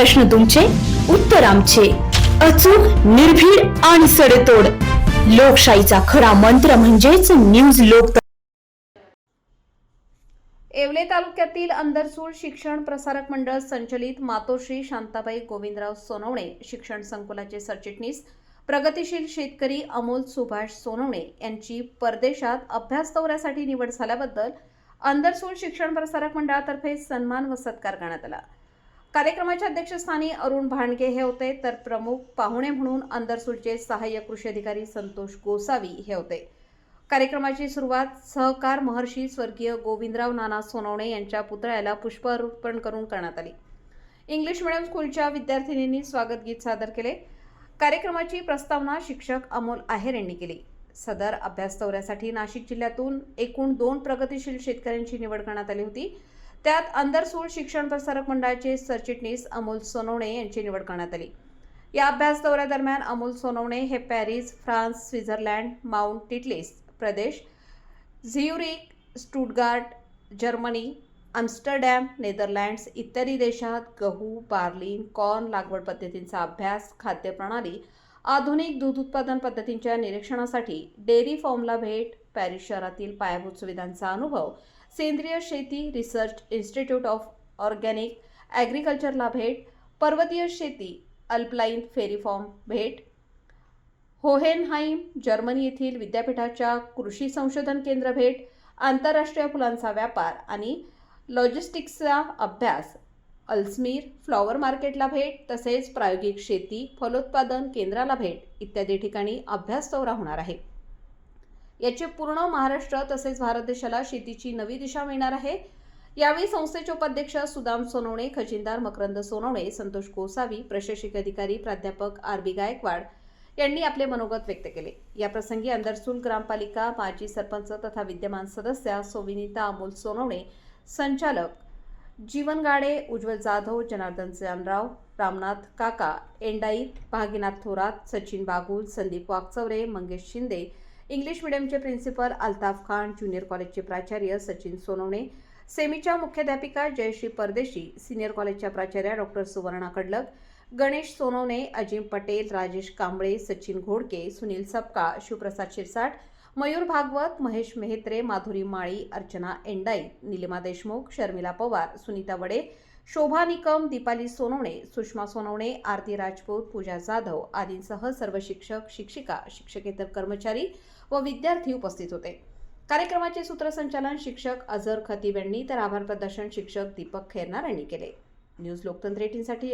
प्रश्न तुमचे, उत्तर आमचे. अचूक, निर्भीड आणि सडेतोड. लोकशाहीचा खरा मंत्र म्हणजेच न्यूज लोक. येवले तालुक्यातील अंदरसूळ शिक्षण प्रसारक मंडळ संचलित मातोश्री शांताबाई गोविंदराव सोनवणे शिक्षण संकुलाचे सरचिटणीस प्रगतिशील शेतकरी अमोल सुभाष सोनवणे यांची परदेशात अभ्यास दौऱ्यासाठी निवड झाल्याबद्दल अंदरसूळ शिक्षण प्रसारक मंडळातर्फे सन्मान व सत्कार करण्यात आला. कार्यक्रमाच्या अध्यक्षस्थानी अरुण भांडगे हे होते, तर प्रमुख पाहुणे म्हणून अंदरसूळचे सहाय्यक कृषी अधिकारी संतोष गोसावी हे होते. कार्यक्रमाची सुरुवात सहकार महर्षी स्वर्गीय गोविंदराव नाना सोनवणे यांच्या पुतळ्याला पुष्प अर्पण करून करण्यात आली. इंग्लिश मीडियम स्कूलच्या विद्यार्थिनींनी स्वागत गीत सादर केले. कार्यक्रमाची प्रस्तावना शिक्षक अमोल आहेर यांनी केली. सदर अभ्यास दौऱ्यासाठी नाशिक जिल्ह्यातून एकूण 2 प्रगतिशील शेतकऱ्यांची निवड करण्यात आली होती. त्यात अंदरसूळ शिक्षण प्रसारक मंडळाचे सरचिटणीस अमोल सोनवणे यांची निवड करण्यात आली. या अभ्यास दौऱ्यादरम्यान अमोल सोनवणे हे Paris, France, Switzerland, Mount Titlis प्रदेश, Zurich, Stuttgart, Germany, Amsterdam, Netherlands इत्यादी देशात गहू, बार्ली, कॉर्न लागवड पद्धतींचा अभ्यास, खाद्य प्रणाली, आधुनिक दूध उत्पादन पद्धतींच्या निरीक्षणासाठी डेअरी फार्मला भेट, पॅरिस शहरातील पायाभूत सुविधांचा अनुभव, सेंद्रिय शेती रिसर्च इन्स्टिट्यूट ऑफ ऑर्गॅनिक ॲग्रिकल्चरला भेट, पर्वतीय शेती अल्पलाईन फेरी फार्म भेट, होहेनहाइम जर्मनी येथील विद्यापीठाच्या कृषी संशोधन केंद्र भेट, आंतरराष्ट्रीय फुलांचा व्यापार आणि लॉजिस्टिक्सचा अभ्यास, अल्समीर फ्लॉवर मार्केटला भेट, तसेच प्रायोगिक शेती फलोत्पादन केंद्राला भेट इत्यादी ठिकाणी अभ्यास दौरा होणार आहे. याचे पूर्ण महाराष्ट्र तसेच भारत देशाला शेतीची नवी दिशा मिळणार आहे. यावेळी संस्थेचे उपाध्यक्ष सुदाम सोनवणे, खजिनदार मकरंद सोनवणे, संतोष गोसावी, प्रशासकीय अधिकारी प्राध्यापक आर.बी. गायकवाड यांनी आपले मनोगत व्यक्त केले. या प्रसंगी अंदरसूळ ग्रामपालिका माजी सरपंच तथा विद्यमान सदस्या सोविनीता अमोल सोनवणे, संचालक जीवन गाडे, उज्ज्वल जाधव, जनार्दन जानराव, रामनाथ काका एंडाईत, भागीनाथ थोरात, सचिन बागुल, संदीप वाकचौरे, मंगेश शिंदे, इंग्लिश मीडियमचे प्रिन्सिपल अल्ताफ खान, ज्युनियर कॉलेजचे प्राचार्य सचिन सोनवणे, सेमीच्या मुख्याध्यापिका जयश्री परदेशी, सिनियर कॉलेजच्या प्राचार्या डॉक्टर सुवर्णा कडलक, गणेश सोनवणे, अजिम पटेल, राजेश कांबळे, सचिन घोडके, सुनील सपकाळ, शिवप्रसाद शिरसाट, मयूर भागवत, महेश मेहत्रे, माधुरी माळी, अर्चना एंडाईत, निलिमा देशमुख, शर्मिला पवार, सुनीता वडे, शोभा निकम, दीपाली सोनवणे, सुषमा सोनवणे, आरती राजपूत, पूजा जाधव आदींसह सर्व शिक्षक, शिक्षिका, शिक्षकेतर कर्मचारी व विद्यार्थी उपस्थित होते. कार्यक्रमाचे सूत्रसंचालन शिक्षक अझर खतीब यांनी तर आभार प्रदर्शन शिक्षक दीपक खैरनार यांनी केले. न्यूज लोकतंत्र 18 साठी